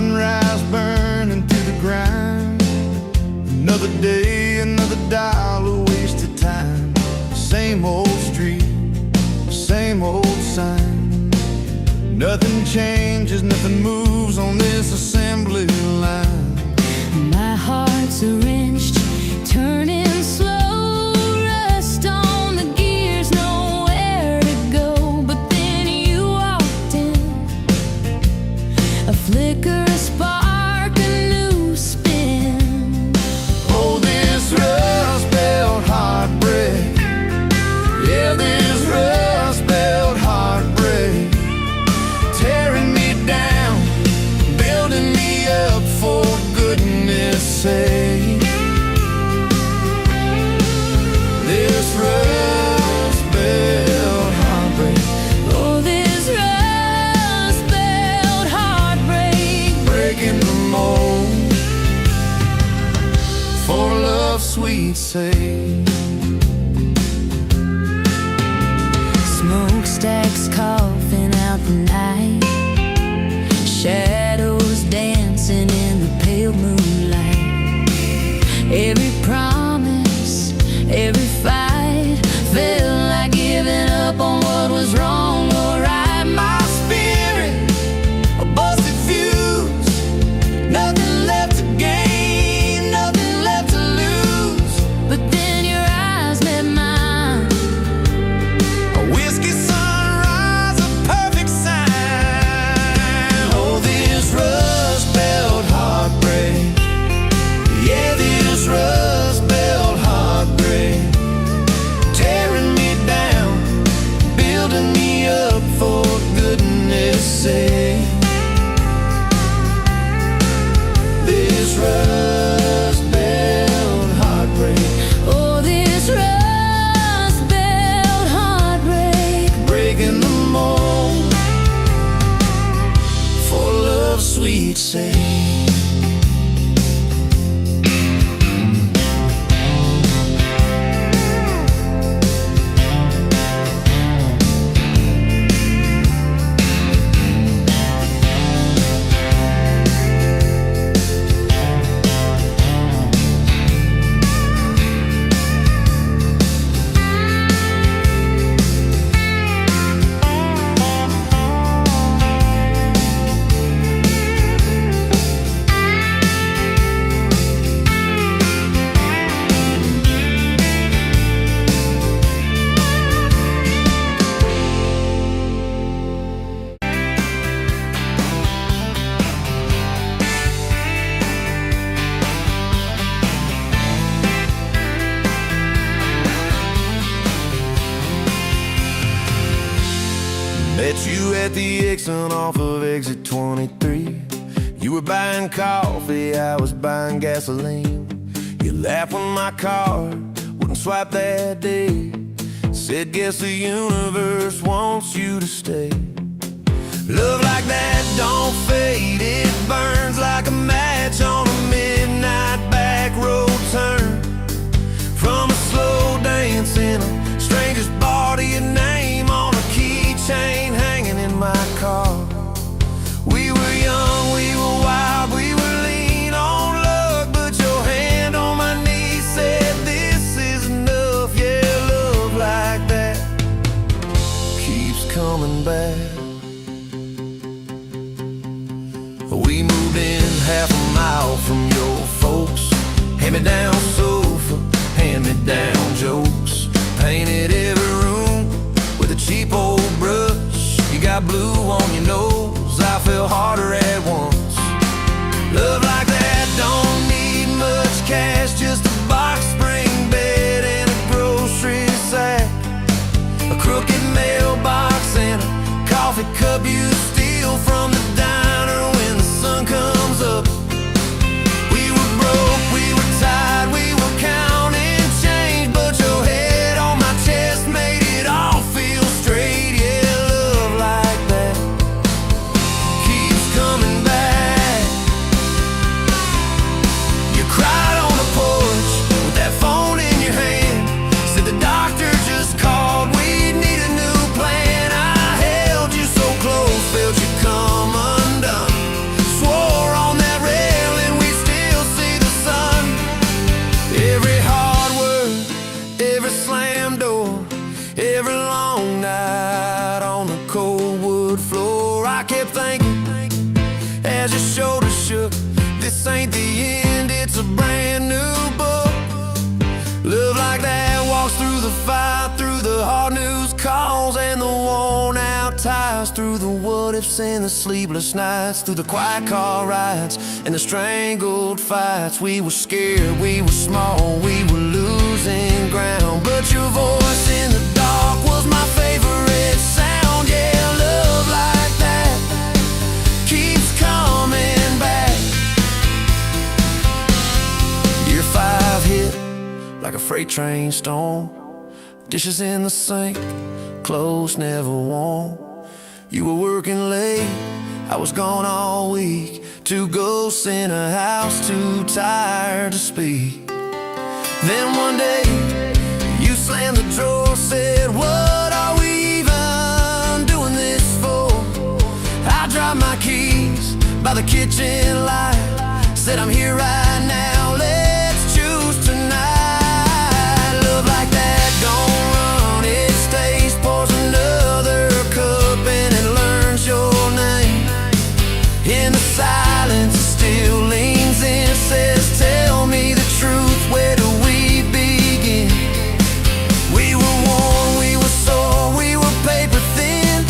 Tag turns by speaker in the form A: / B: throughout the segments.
A: sunrise burning to the grind. Another day, another dollar wasted time. Same old street, same old sign. Nothing changes, nothing moves on this assembly line.
B: My heart's a wrenched, turning slow, rust on the gears, nowhere to go. But then you walked in, a flicker, a spark, a new spin.
A: Oh, this rust belt heartbreak, yeah, this rust belt heartbreak, tearing me down, building me up, for goodness sake. This rust belt heartbreak,
B: Oh, this rust belt heartbreak,
A: breaking the mold, for love's sweet sake.
B: smokestacks coughing out the night, shadows dancing in the pale moonlight. Every promise, every fight felt like giving up on what was wrong or right. My spirit, a busted fuse, nothing left to gain, nothing left to lose. But then your eyes met mine,
A: A whiskey sunrise, a perfect sign. Oh, this rust belt heartbreak, yeah, this rust belt heartbreak, tearing me down, building me up, for goodness sake. This rust belt heartbreak,
B: oh, this rust belt heartbreak.
A: breaking the mold, for love's sweet sake. Met you at the Exxon off of exit 23. You were buying coffee, I was buying gasoline. You laughed when my card wouldn't swipe that day. Said, guess the universe wants you to stay. Love like that don't fade, it burns like a match on a midnight back road turn. From a slow dance in a stranger's bar to your name on a keychain hanging in my car. We were young, we were wild, we were lean on luck, but your hand on my knee said this is enough. Yeah, love like that keeps coming back. We moved in half a mile from your folks. Hand-me-down sofa, hand-me-down jokes. Painted every room with a cheap old brush. You got blue on your nose, I fell harder at once. Love like that don't need much cash, just a box spring bed and a grocery sack, a crooked mailbox and a coffee cup you steal from the diner when the sun comes up. We were broke, we were tired, we were counting change, but your head on my chest made it all feel straight. Yeah, love like that keeps coming this ain't the end, it's a brand new book. Love like that walks through the fire, through the hard news calls and the worn out tires, through the what ifs and the sleepless nights, through the quiet car rides and the strangled fights. We were scared, we were small, we were losing ground, but your voice in the dark was my favorite sound. Yeah, love like that keeps coming back. Year 5 hit like a freight train storm. Dishes in the sink, clothes never warm. You were working late, I was gone all week. 2 ghosts in a house, too tired to speak. Then one day, you slammed the door, said, what are we even doing this for? I dropped my keys by the kitchen light, said I'm here right now, let's choose tonight. Love like that don't run, it stays, pours another cup and it learns your name. In the silence it still leans in, says tell me the truth, where do we begin? We were worn, we were sore, we were paper thin,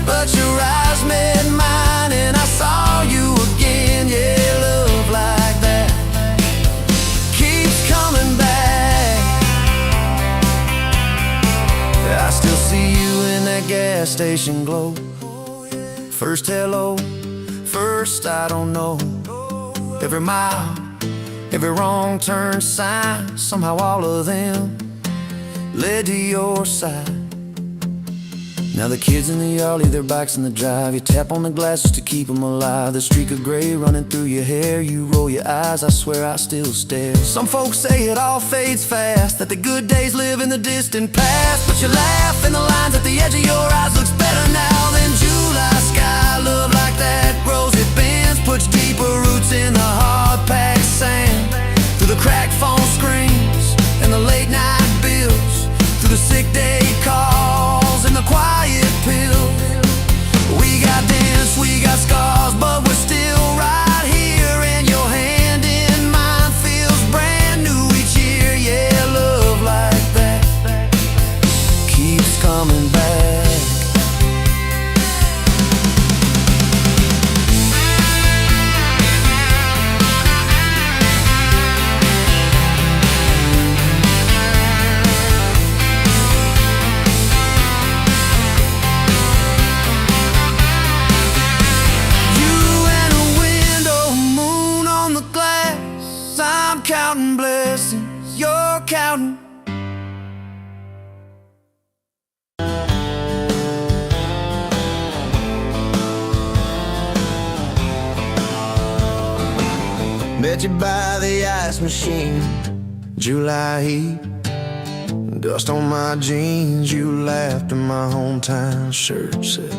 A: but your eyes met mine and I saw you again. Yeah, love like that keeps coming back. I still see you in that gas station glow. First hello, first I don't know. Every mile, every wrong turn sign, somehow all of them led to your side. Now the kids in the yard leave their bikes in the drive. You tap on the glasses to keep them alive. The streak of gray running through your hair. You roll your eyes, I swear I still stare. Some folks say it all fades fast, that the good days live in the distant past, but you laugh and the lines at the edge of your eyes looks better now than July sky. Love like that grows, it bends, puts deeper roots in the hard-packed sand. Through the cracked phone screens and the late night bills, through the sick day calls and the quiet pills. We got dents, we got scars, but we're still right here, and your hand in mine feels brand new each year. Yeah, love like that keeps coming back. Counting blessings, you're counting. Met you by the ice machine, July heat, dust on my jeans. You laughed in my hometown shirt, said,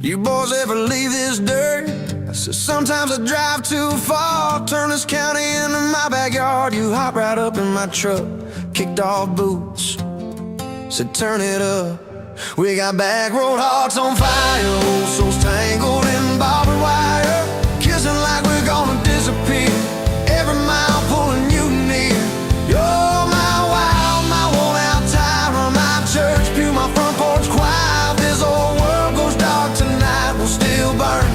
A: you boys ever leave this dirt? I said, sometimes I drive too far, turn this county into my backyard. You hop right up in my truck, kicked off boots, said turn it up. We got back road hearts on fire, old souls tangled in barbed wire, kissing like we're gonna disappear, every mile pulling you near. You're my wild, my worn out tire, my church pew, my front porch choir. If this old world goes dark tonight, we'll still burn.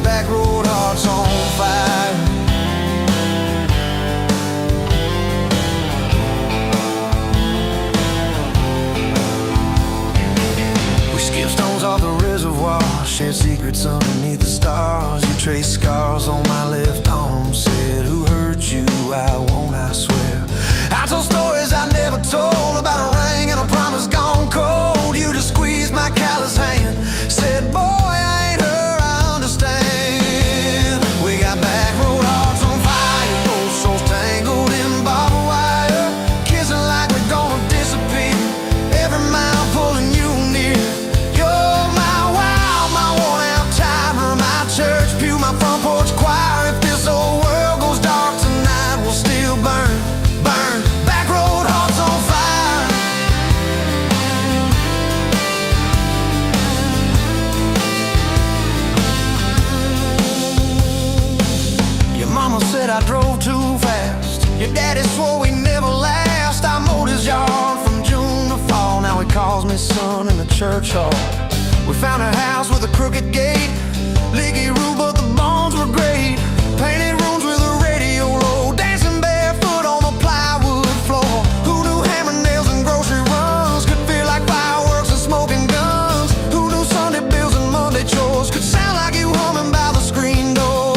A: Back road hearts on fire. We skipped stones off the reservoir, shared secrets underneath the stars. You traced scars on my left arm, said who hurt you, I won't, I swear. I told stories I never told, about a ring and a promise gone cold. You just squeezed my callous hand, said boy I ain't hurt, I understand. We got back road hearts on fire, old souls tangled in barbed wire, kissing like we're gonna disappear, every mile pulling you near. You're my wild, my worn out timer, my church pew, my front porch choir. If this old world goes dark tonight, we'll still burn. Back road hearts on fire. Your mom chart. We found a house with a crooked gate, leaky roof, but the bones were great. Painted rooms with a radio low, dancing barefoot on the plywood floor. Who knew hammer nails and grocery runs could feel like fireworks and smoking guns? Who knew Sunday bills and Monday chores could sound like you humming by the screen door?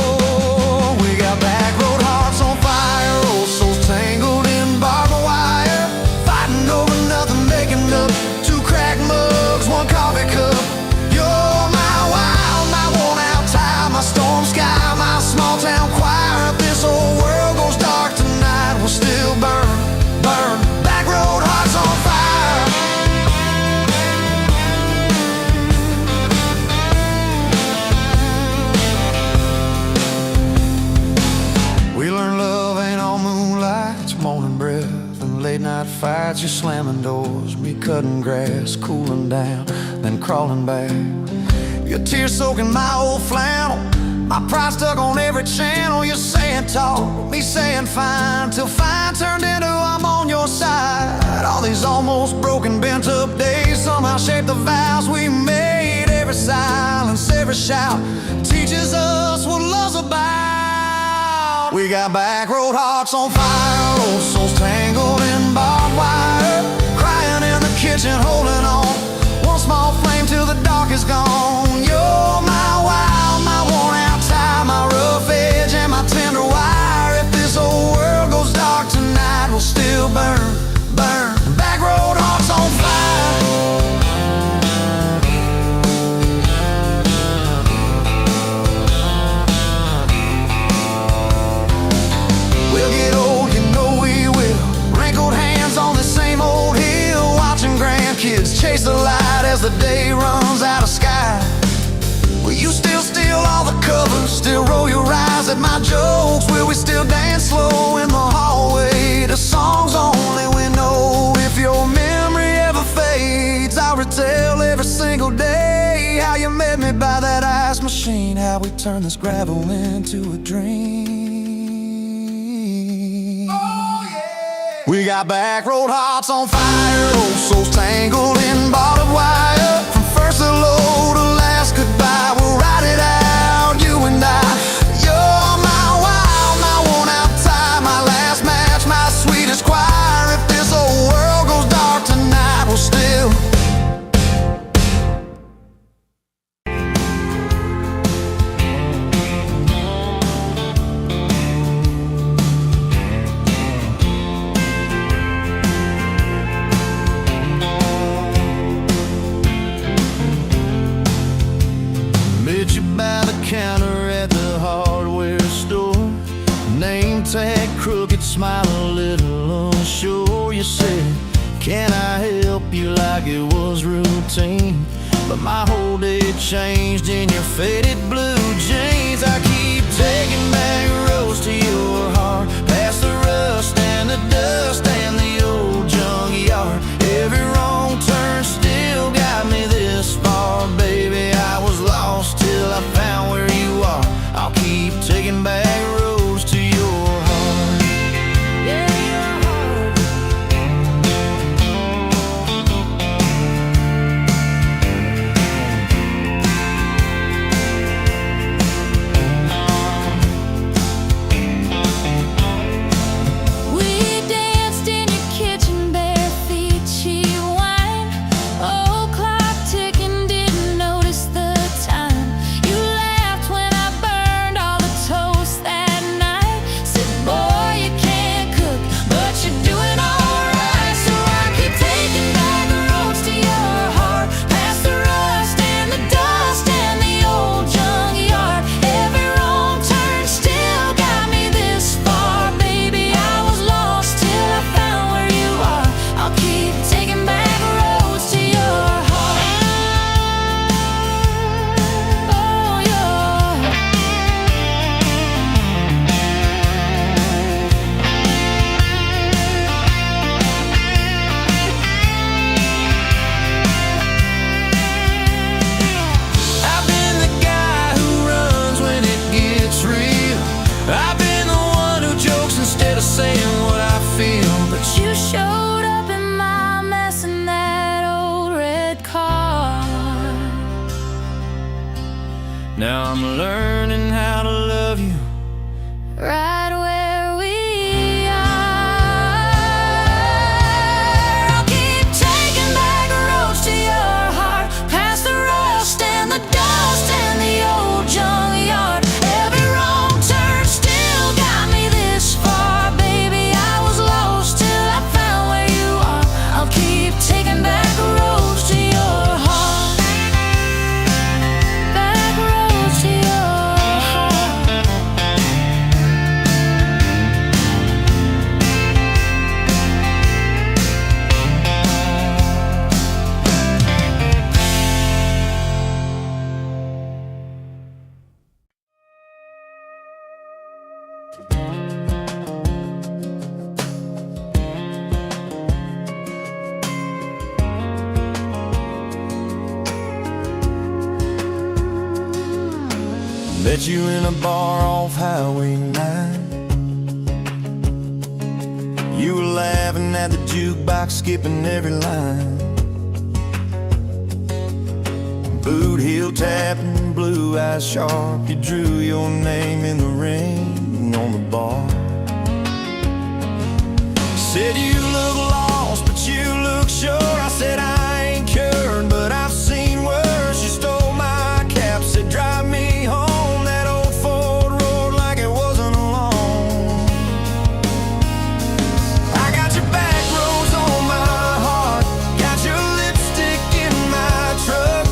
A: We got back road hearts on fire, old souls tangled in barbed wire, fighting over nothing, making up two cracked mugs, one coffee cup. You're my wild, my worn out time, my storm sky, my small town choir. If this whole world goes dark tonight, we'll still burn, burn. Back road hearts on fire. We learned love ain't all moonlight, it's morning breath and late night fights. You're slamming doors, me cutting grass, cooling down, then crawling back. Your tears soaking my old flannel, my pride stuck on every channel. You're saying talk, me saying fine, till fine turned into I'm on your side. All these almost broken, bent up days somehow shaped the vows we made. Every silence, every shout teaches us what love's about. We got back road hearts on fire, old souls tangled in barbed wire, crying in the kitchen, holding on, one small flame till the dark is gone. You're my wild, my worn out time, my rough edge and my tender wire. If this whole world goes dark tonight, we'll still burn, burn. Back road hearts on fire. We'll get old, you know we will, wrinkled hands on the same old hill, watching grandkids chase the light as the day runs out of sky. Will you still steal all the covers, still roll your eyes at my jokes? Will we still dance slow in the hallway to songs only we know? If your memory ever fades, I'll retell every single day how you met me by that ice machine, how we turned this gravel into a dream. Oh, yeah. We got back road hearts on fire, old souls tangled in barbed wire. From first hello to last goodbye, we'll ride it out, you and I. You're my wild, my worn out time, my last match, my sweetest choir. If this whole world goes dark tonight, we'll still. Met you by the counter at the hardware store, name tag crooked, smile a little unsure. You said, can I help you, like it was routine, but my whole day changed in your faded blue jeans. I keep taking back roads to your heart, past the rust and the dust and the old junkyard. Every wrong turn still got me this far, baby. I was lost till I found where you are. I'll keep taking back roads to your heart. Yeah, your heart. met you in a bar off Highway 9. You were laughing at the jukebox, skipping every line. Boot heel tapping, blue eyes sharp. You drew your name in the ring on the bar. Said you look lost, but you look sure. I said I ain't cured, but I've seen worse. You stole my cap, said drive me home. That old Ford roared like it wasn't alone. I got your back roads on my heart, got your lipstick in my truck.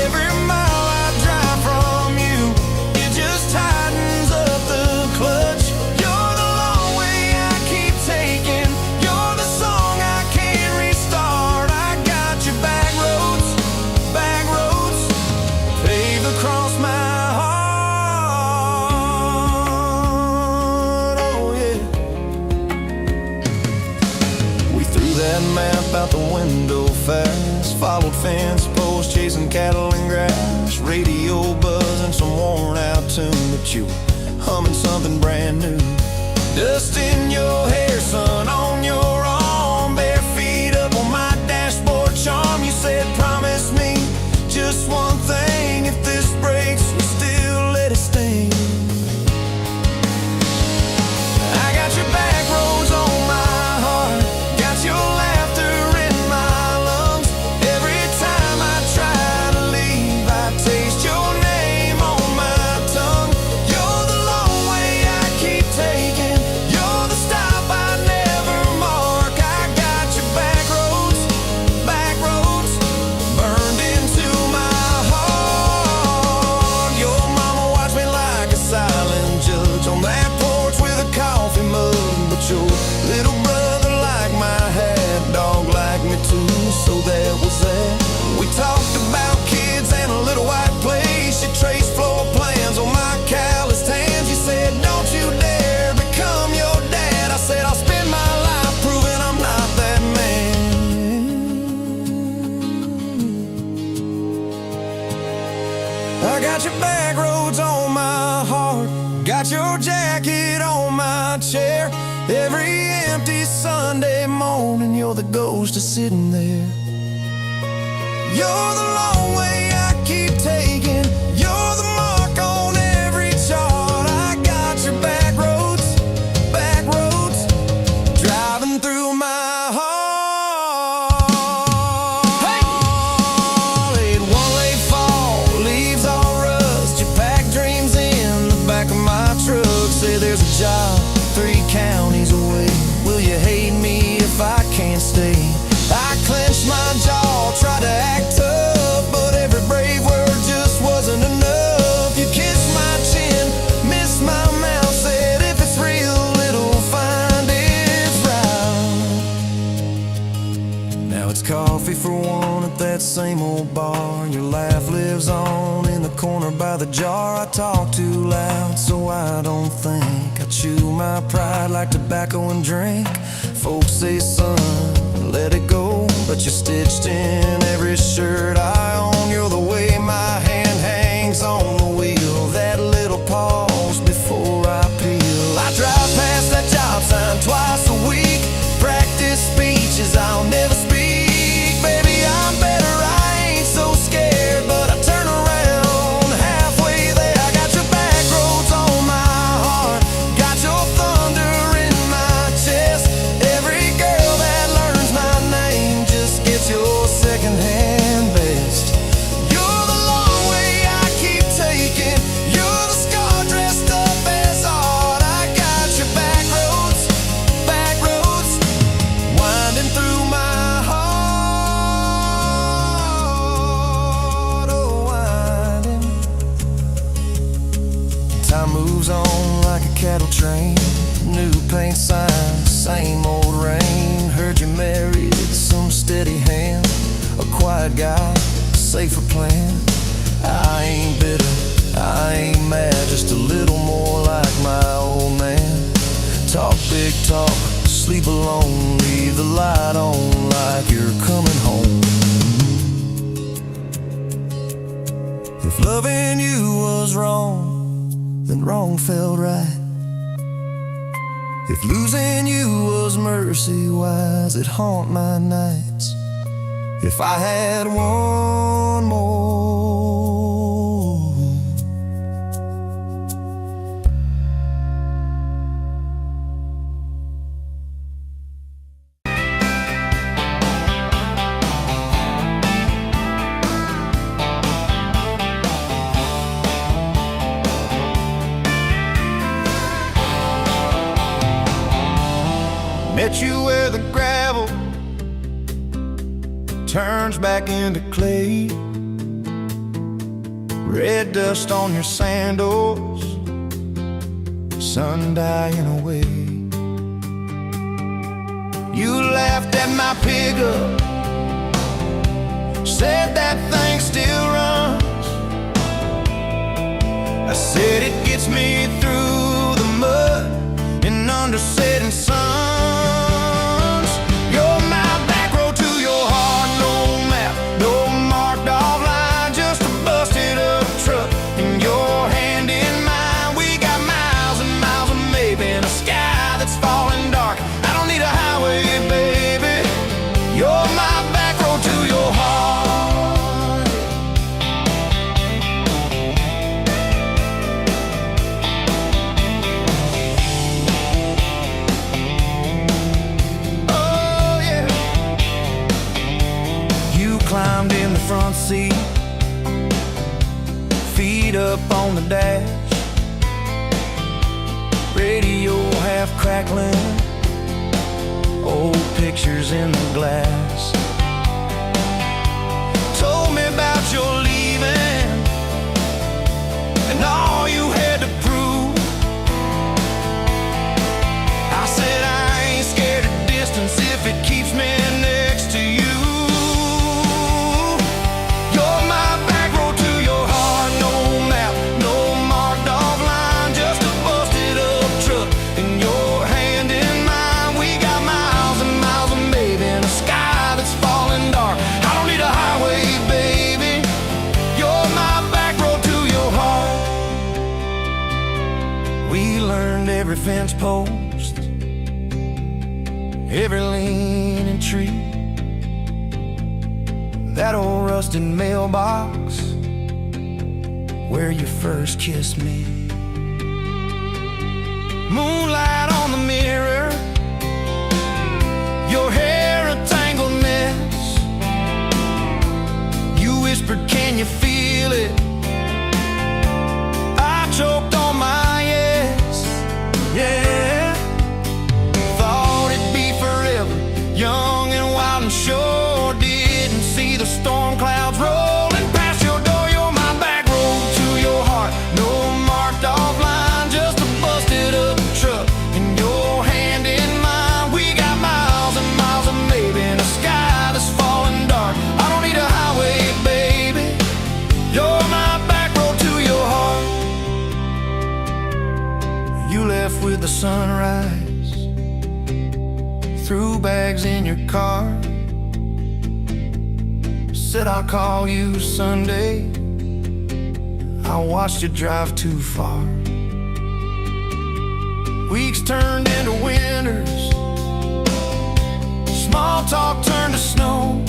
A: Every mile I drive from you, it just tightens up the clutch. You're the long way I keep taking. You're the song I can't restart. I got your back roads paved across my heart. Oh yeah. We threw that map out the window fast, followed fence posts, chasing cattle and grass, radio buzzing some worn out tune, but you were humming something brand new. Dust in your hair, sun on your arm, bare feet up on my dashboard charm. You said promise me just one thing, if this breaks you still let it sting. I got your back roads on my heart, got your laughter in my lungs. Every time I try to leave, I taste your name on my tongue. You're the long way I keep taking. You're the stop I never mark. I got your back roads burned into my heart. Your mama watched me like a silent judge on that porch with a coffee mug, but your little brother liked my hat, dog liked me too, so that was that. We talked about kids and a little white place. You traced floor plans on my calloused hands. You said don't you dare become your dad. I said I'll spend my life proving I'm not that man. I got your back roads on my heart, got your jacket on my chair. Every empty Sunday morning, you're the ghost of sitting there. You're the long way I keep taking. You're the mark on every chart. I got your back roads driving through my heart. Hey! Laid one late fall, leaves all rust. You pack dreams in the back of my truck. Say there's a job 3 counties away. Will you hate me if I can't stay? I clenched my jaw, tried to act tough, but every brave word just wasn't enough. You kissed my chin, missed my mouth, said if it's real, it'll find its route. Now it's coffee for one at that same old bar. Your laugh lives on in the corner by the jar. I talk too loud, so I don't think. I chew my pride like tobacco and drink. Folks say, son, let it go, but you're stitched in every shirt I own. You're the way my hand hangs on the wheel, that little pause before I peel. I drive past that job sign twice a week, practice speeches I'll never speak. Baby, I'm better, I ain't so scared, but I turn around halfway there. I got your back roads on my heart, got your thunder in my chest. Every girl that learns my name just gets your secondhand best. You're the long way I keep taking. You're the scar dressed up as art. I got your back roads winding through my heart. Oh, winding. Time moves on like a cattle train, new paint signs, same old rain. Heard you married some steady hand, a quiet guy, safer plan. I ain't bitter, I ain't mad, just a little more like my old man. Talk big talk, sleep alone, leave the light on like you're coming home. If loving you was wrong, then wrong felt right. If losing you was mercy, why's it haunt my nights? If I had one more, met you where the gravel turns back into clay. Red dust on your sandals, sun dying away. You laughed at my pickup, said that thing still runs. I said it gets me through the mud and under setting sun. Climbed in the front seat, feet up on the dash, radio half crackling, old pictures in the glass. Told me about your leaving and all you had to prove. I said I ain't scared of distance if it keeps me next to you. Every fence post, every leaning tree, that old rusted mailbox where you first kissed me. Moonlight on the mirror, your hair a tangled mess. You whispered, can you feel it? I choked on my yeah, thought it'd be forever, young and wild and sure. Didn't see the storm clouds rolling past your door. You're my back road to your heart, no marked off line, just a busted up truck and your hand in mine. We got miles and miles of maybe in a sky that's falling dark. I don't need a highway, baby, you're my back road to your heart. You left with the sunrise, threw bags in your car, said I'll call you Sunday. I watched you drive too far. Weeks turned into winters, small talk turned to snow.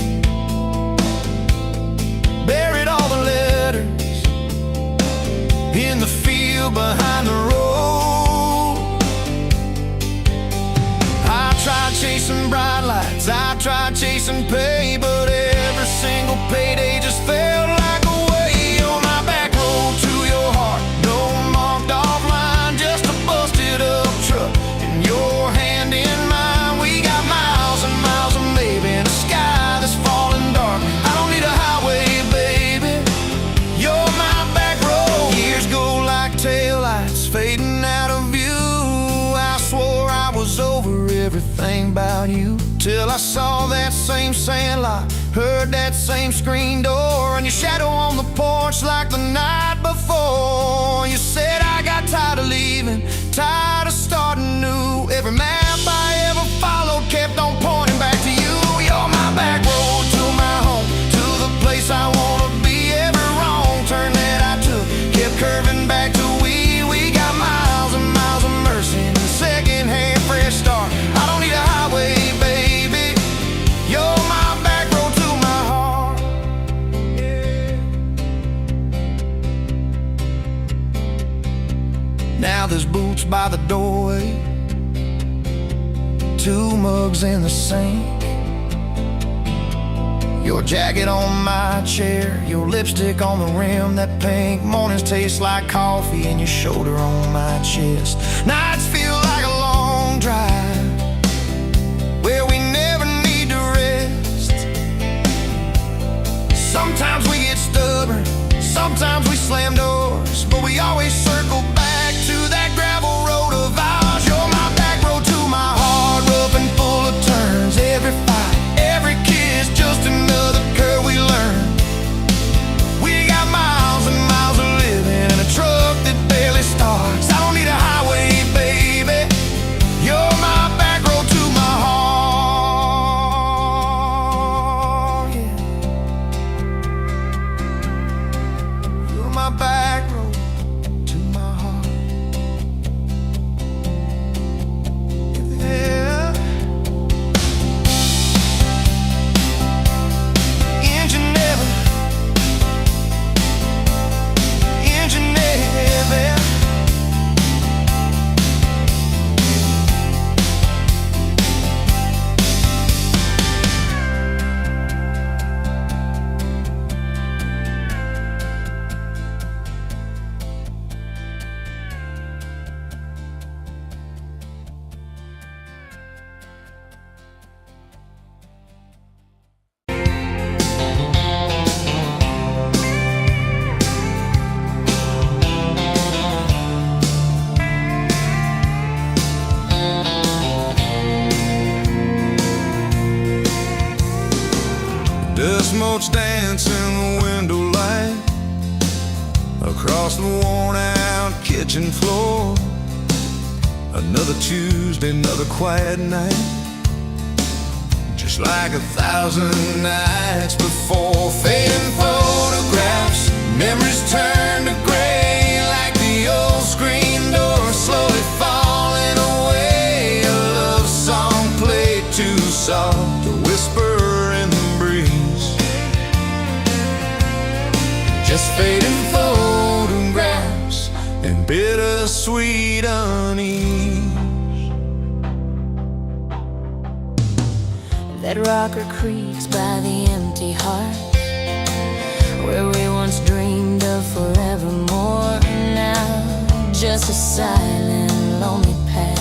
A: Buried all the letters in the field behind the road. Tried chasing bright lights, I tried chasing pay, but every single payday just felt like a way. On my back road to your heart, no marked off line, just a busted up truck and your hand in mine. We got miles and miles of maybe in a sky that's falling dark. I don't need a highway, baby, you're my back road. Years go like taillights fading out of view. I swore I was over everything about you, till I saw that same sandlot, heard that same screen door, and your shadow on the porch like the night before. You said I got tired of leaving, tired of starting new. Every map I ever followed kept on pointing back to you. You're my back road to my home, to the place I wanna be. Every wrong turn that I took kept curving back to we got Now there's boots by the doorway, 2 mugs in the sink, your jacket on my chair, your lipstick on the rim, that pink. Mornings taste like coffee and your shoulder on my chest. Nights feel like a long drive where we never need to rest. Sometimes we get stubborn, sometimes we slam doors, but we always circle back to that gravel road of ours. You're my back road to my heart, rough and full of turns. Every fight, every kiss, just another curve we learn. We got miles and miles of living in a truck that barely starts. I don't need a highway, baby. You're my back road to my heart, yeah. You're my back road to my heart, yeah. Engine never, engine never. Dust motes dance in the window light across the worn out kitchen floor. Another Tuesday, another quiet night, just like 1,000 nights before. Fading photographs, memories turn to gray like the old screen door slowly falling away. A love song played too soft, a whisper in the breeze, just fading photographs and bittersweet unease.
B: That rocker creaks by the empty heart, where we once dreamed of forevermore. Now just a silent, lonely path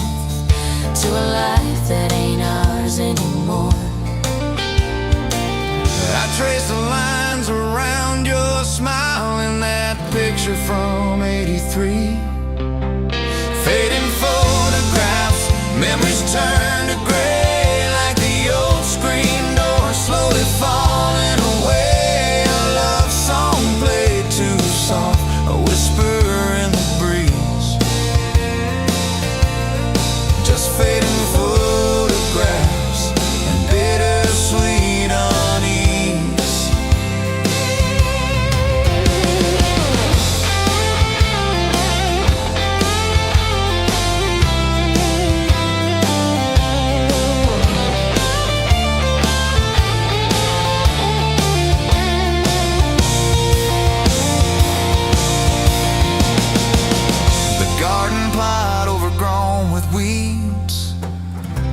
B: to a life that ain't ours anymore.
A: I trace the lines around your smile in that picture from '83. Fading photographs, memories turn to gray like the old screen door slowly falling away. A love song played too soft, a whisper in the breeze, just fading photographs and bittersweet unease.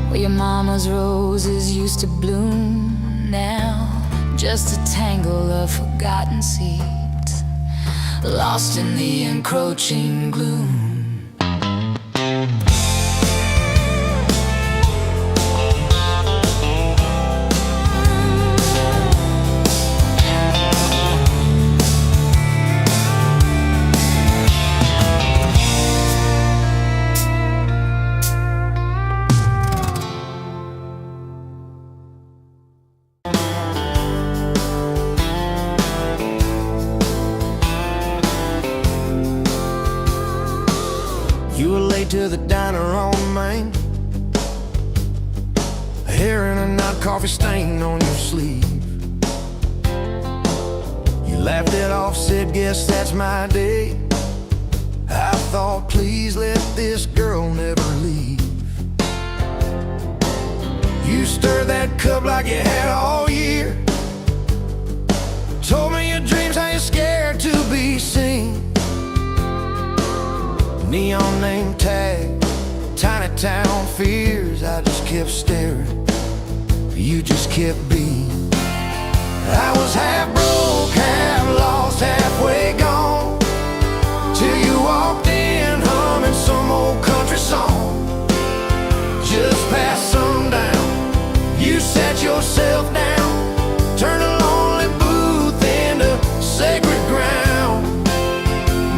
B: Where your mama's roses used to bloom, now just a tangle of forgotten seeds, lost in the encroaching gloom.
A: You were late to the diner on Main, hair in a knot, coffee stain on your sleeve. You laughed it off, said, guess that's my day. I thought, please let this girl never leave. You stirred that cup like you had all year, told me your dreams, how you're scared to be seen. And neon name tag, tiny town fears. I just kept staring, you just kept being. I was half broke, half lost, halfway gone, till you walked in humming some old country song. Just past sundown, you sat yourself down, turned a lonely booth into sacred ground.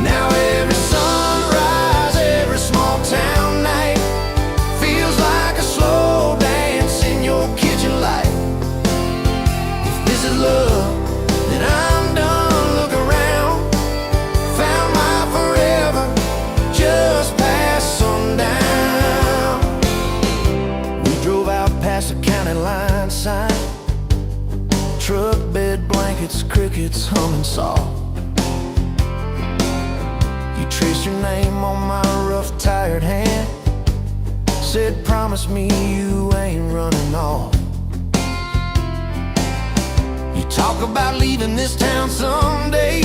A: Now every sunrise, every small town night feels like a slow dance in your kitchen light. If this is love, then I'm done. Look around, found my forever just past sundown. We drove out past the county line sign, truck bed blankets, crickets humming soft. You traced your name on my rough, tired hand, said promise me you ain't running off. You talk about leaving this town someday,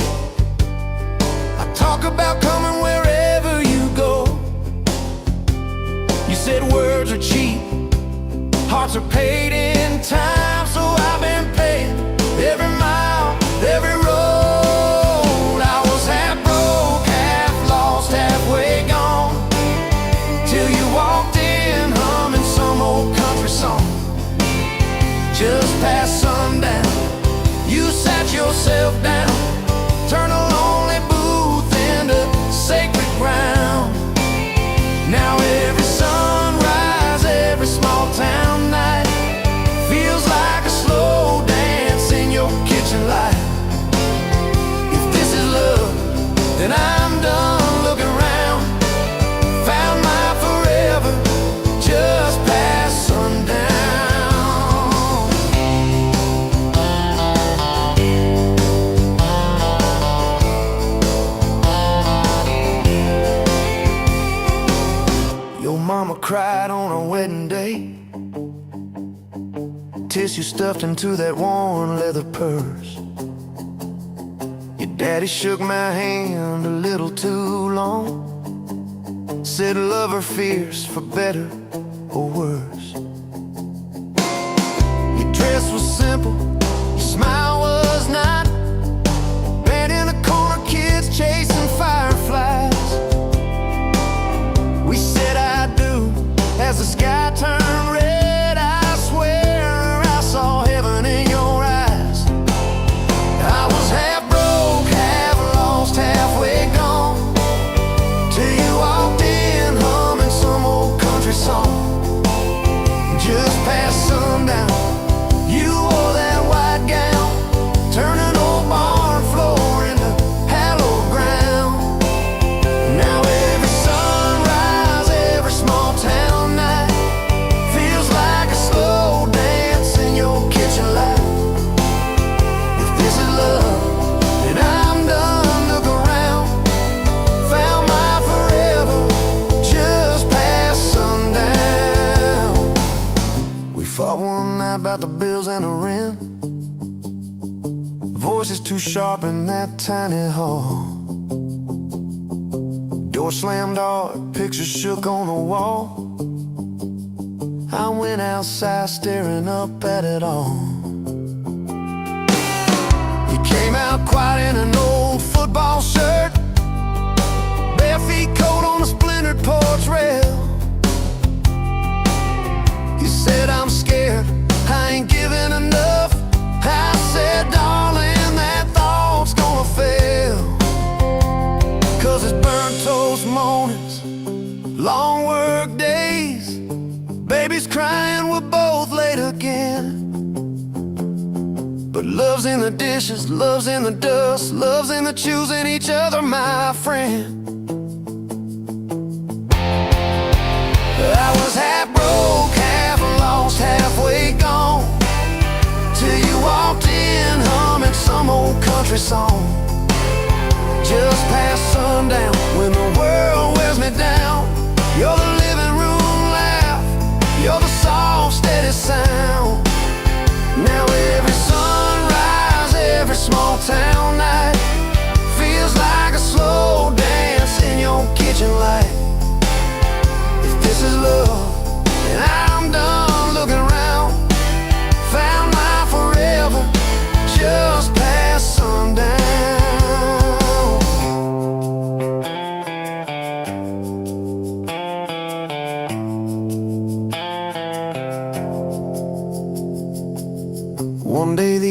A: I talk about coming wherever you go. You said words are cheap, hearts are paid in time, so I've been paying every mile, every road. I was half broke, half lost, halfway gone, till you walked in humming some old country song. Just past sundown, you sat yourself down, turned a lonely booth into sacred ground. Now every sunrise, every small town night feels like a slow dance in your kitchen light. If this is love, then I'm done. Looking around, found my forever just past sundown. Your mama cried on her wedding day, tissue stuffed into that worn leather purse. Your daddy shook my hand a little too long, said love her fierce for better or worse. Your dress was simple, your smile was not, bent in the corner, kids chasing fireflies. We said I do as the sky turned red. I swear I saw heaven in your eyes. I was half broke, half lost, halfway gone, till you walked in humming some old country song. Just past sundown, you wore that white gown, turning old barn floor into hallowed ground. Now every sunrise, every small town night feels like a slow dance in your kitchen light. If this is love, then I'm done. Look around, found my forever just past sundown. We fought one night about the bills and the rent, voices too sharp in that tiny hall. Door slammed hard, pictures shook on the wall. I went outside staring up at it all. You came out quiet in an old football shirt, bare feet cold on the splintered porch rail. You said I'm scared, I ain't giving enough. I said darling, that thought's gonna fail, 'cause it's burnt toast mornings, long work days, babies crying, we're both late again. But love's in the dishes, love's in the dust, love's in the choosing each other, my friend. I was half broke, half lost, halfway gone, till you walked in humming some old country song. Just past sundown, when the world wears me down, you're the living room laugh, you're the soft, steady sound. Now every sunrise, every small town night feels like a slow dance in your kitchen light.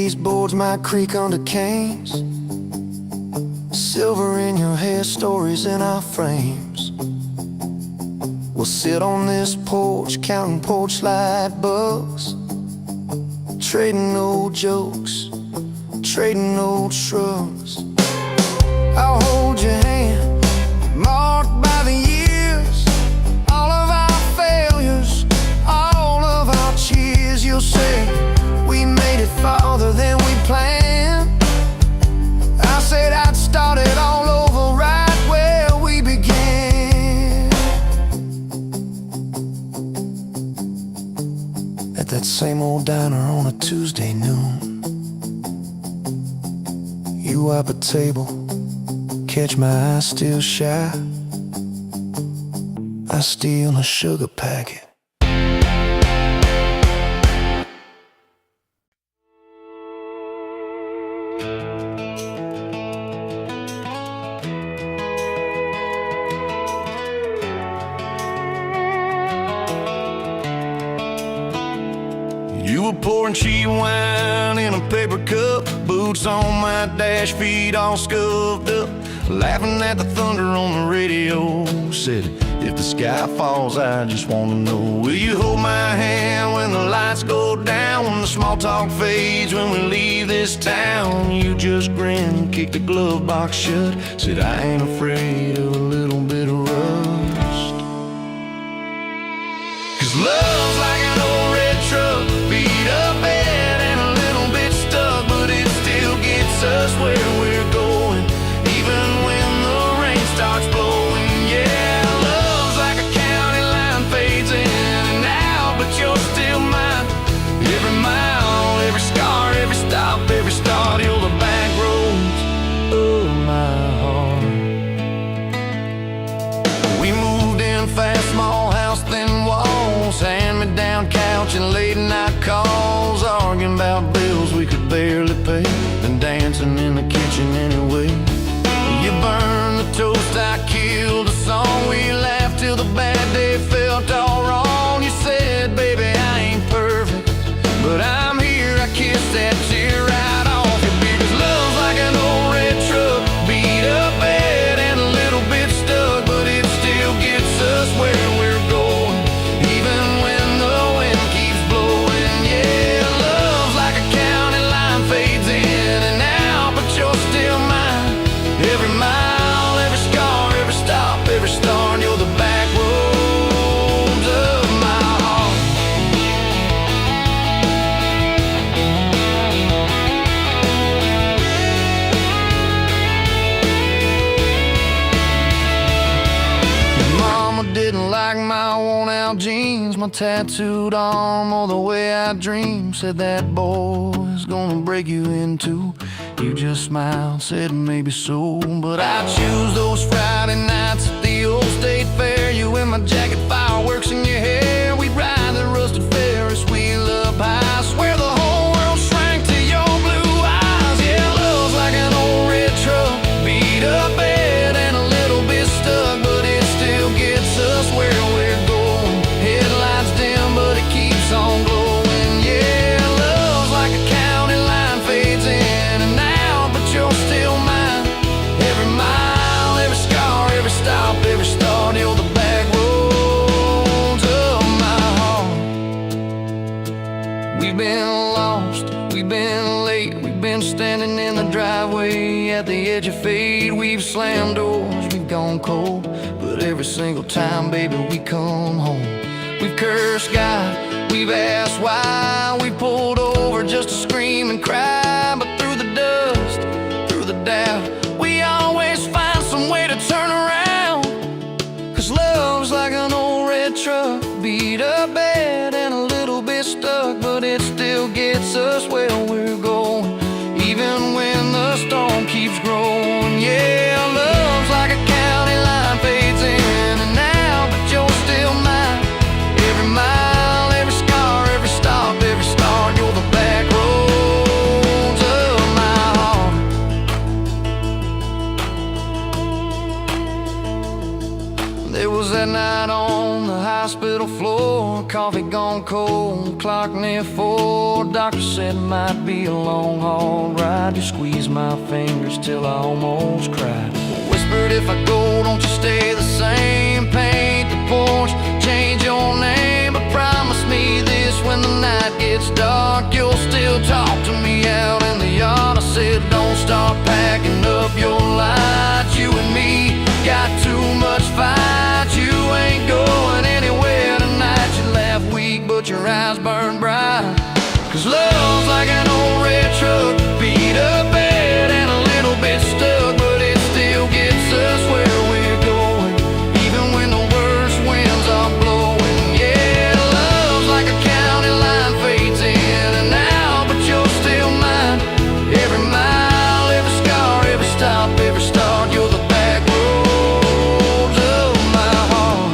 A: baseboards might creak under canes. Silver in your hair, stories in our frames. We'll sit on this porch, counting porch light bugs, trading old jokes, trading old shrugs. I'll hold your hand, marked by the years, all of our failures, all of our cheers. You'll say we made it farther than we planned. I said I'd start it all over right where we began, at that same old diner on a Tuesday noon. You wipe a table, catch my eye still shy. I steal a sugar packet. You were pouring cheap wine in a paper cup, boots on my dash, feet all scuffed up, laughing at the thunder on the radio. Said, if the sky falls, I just wanna know, will you hold my hand when the lights go down, when the small talk fades, when we leave this town? You just grinned, kicked the glove box shut, said, I ain't afraid of a little bit of rust. 'Cause love's like an old red truck, beat up bad and a little bit stuck, but it still gets us where we're going, even when the rain starts blowing. Yeah, love's like a county line, fades in and out, but you're still mine. Every mile, every scar, every stop, every start, you're the back roads of my heart. We moved in fast, small house, thin walls, hand-me-down couch and late night calls, arguing about bills we could barely pay, then dancing in the kitchen anyway. You burned the toast, I killed the song, we laughed till the bad day felt all wrong. You said, baby, I ain't perfect, but I'm here. I kissed that tear right off your beard. 'Cause love's like an old red truck, beat up bad and a little bit stuck, but it still gets us where we're going, even when the wind keeps blowing. Yeah, love's like a county line, fades in and out, but you're still mine. Every mile, every scar, every stop, every start, you're the back roads of my heart. Mama didn't like my worn-out jeans, my tattooed arm, or the way I dream. Said that boy's gonna break you in two. You just smiled, said maybe so, but I choose those Friday nights at the old state fair. You in my jacket, fireworks in your hair. We'd ride the rusted Ferris wheel up high, swear the whole world shrank to your blue eyes. Yeah, love's like an old red truck, beat up bad and a little bit stuck, but it still gets us where we're going. Headlights dim, but it keeps on glowing. Yeah, love's like a county line, fades in and out, but you're still mine. Every mile, every scar, every stop, every start, you're the back roads of my heart. We've been lost, we've been late, we've been standing in the driveway at the edge of fate. We've slammed doors, we've gone cold, but every single time, baby, we come home. We've cursed God, we've asked why, we pulled over just to scream and cry, but through the dust, through the doubt, we always find some way to turn around. 'Cause love's like an old red truck, beat up bad and a little bit stuck, but it still gets us where we're going, even when the storm keeps growing. Yeah, love's like a county line, fades in and out, but you're still mine. Every mile, every scar, every stop, every start, you're the back roads of my heart. There was that night on the highway
C: hospital floor, coffee gone cold, clock near 4. Doctor said it might be a long haul ride. You squeezed my fingers till I almost cried. Whispered, if I go, don't you stay the same. Paint the porch, change your name, but promise me this: when the night gets dark, you'll still talk to me out in the yard. I said, don't start packing up your lights. You and me got too much fight. You ain't going anywhere tonight. You laugh weak, but your eyes burn bright. 'Cause love's like an old red truck, beat up bad and a little bit stuck, but it still gets us where we're going, even when the worst winds are blowing. Yeah, love's like a county line, fades in and out, but you're still mine. Every mile, every scar, every stop, every start, you're the back roads of my heart.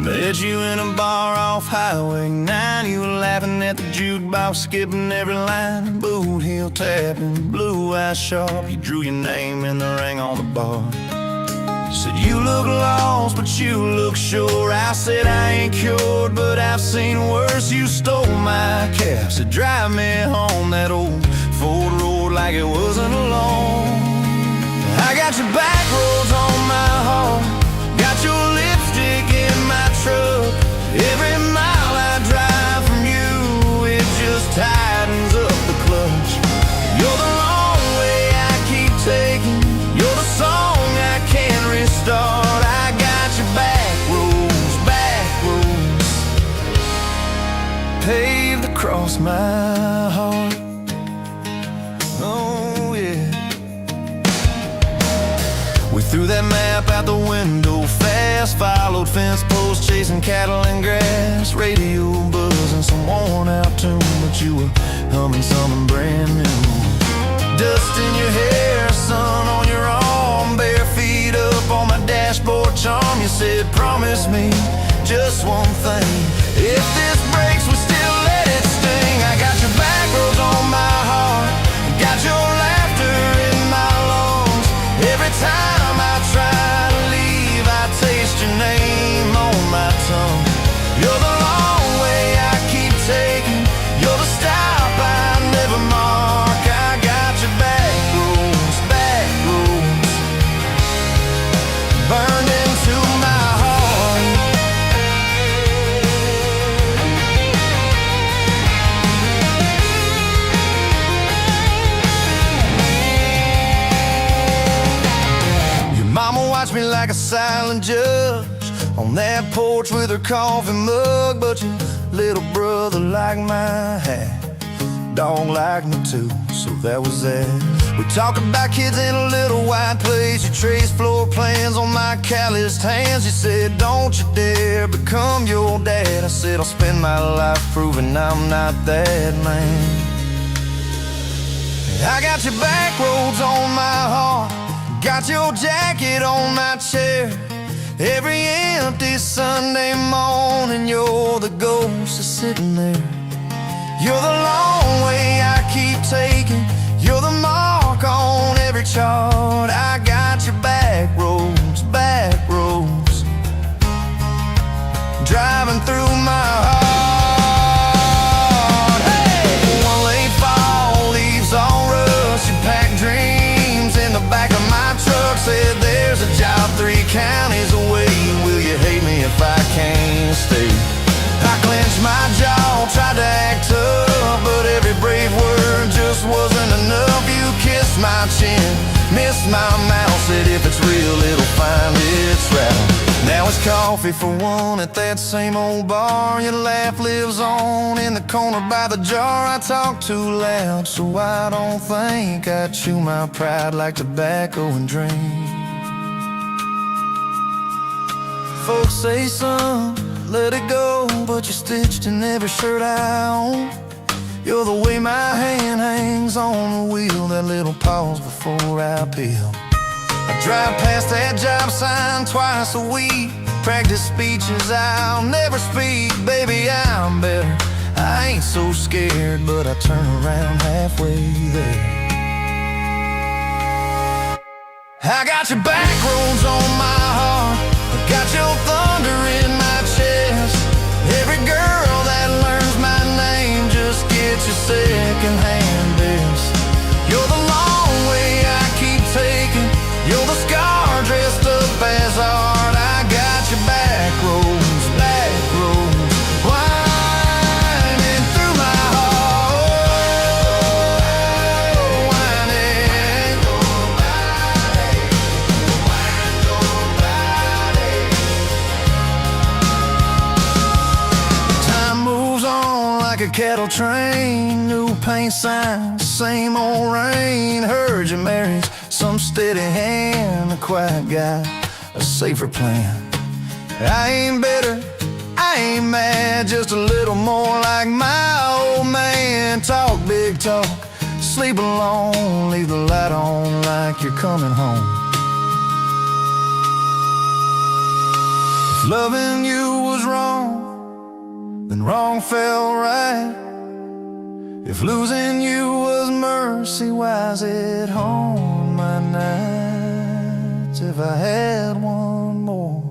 A: Met you in a bar off Highway 9. You were laughing at the jukebox, skipping every line. Boot heel tapping, blue eyes sharp. You drew your name in the ring on the bar. You said you look lost, but you look sure. I said I ain't cured, but I've seen worse. You stole my cab, said drive me home. That old Ford road like it wasn't alone. I got your back roads on my heart, got your lipstick in my truck. Every mile I drive from you, it just tightens up the clutch. You're the long way I keep taking, you're the song I can't restart. I got your back roads paved across my heart. Oh yeah. We threw that map out the window fast, followed fence posts, chasing cattle and grass. Radio buzzing some worn out tune, but you were humming something brand new. Dust in your hair, sun on your arm, bare feet up on my dashboard charm. You said, promise me just one thing: if this breaks, we still let it sting. I got your back roads on my heart, got your laughter in my lungs. Every time I try to leave, I taste your name on my tongue. You're the long way I keep taking, you're the stop I never mark. I got your back roads burned into my heart. Your mama watched me like a silent judge on that porch with her coffee mug, but your little brother liked my hat, dog liked me too, so that was that. We talk about kids in a little white place. You traced floor plans on my calloused hands. You said, don't you dare become your dad. I said, I'll spend my life proving I'm not that man. I got your back roads on my heart, got your jacket on my chair. Every empty Sunday morning, you're the ghost that's sitting there. You're the long way I keep taking, you're the mark on every chart. I got your back roads driving through my heart. Hey! One late fall, leaves all rust. You pack dreams in the back of my truck. Said there's a job 3 counties away. Will you hate me if I can't stay? I clenched my jaw, tried to act tough, but every brave word just wasn't enough. You kissed my chin, missed my mouth, said if it's real, it'll find its route. Now it's coffee for one at that same old bar. Your laugh lives on in the corner by the jar. I talk too loud, so I don't think I chew my pride like tobacco and drink. Folks say, son,
C: let it go, but you're stitched in every shirt I own. You're the way my hand hangs on the wheel, that little pause before I peel. I drive past that job sign twice a week, practice speeches I'll never speak. Baby, I'm better, I ain't so scared, but I turn around halfway there. I got your back roads on my heart, I got your thunder in my chest. Every girl that learns my name just gets your second-hand best. You're the long way I keep taking, you're the scar dressed up as art. I got your back roads, winding through my heart, winding. Time moves on like a cattle train, new paint signs, same old rain. Heard you married some steady hand, a quiet guy, a safer plan. I ain't bitter, I ain't mad, just a little more like my old man. Talk big talk, sleep alone, leave the light on like you're coming home. If loving you was wrong, then wrong felt right. If losing you was mercy, why's it haunt my nights? If I had one more.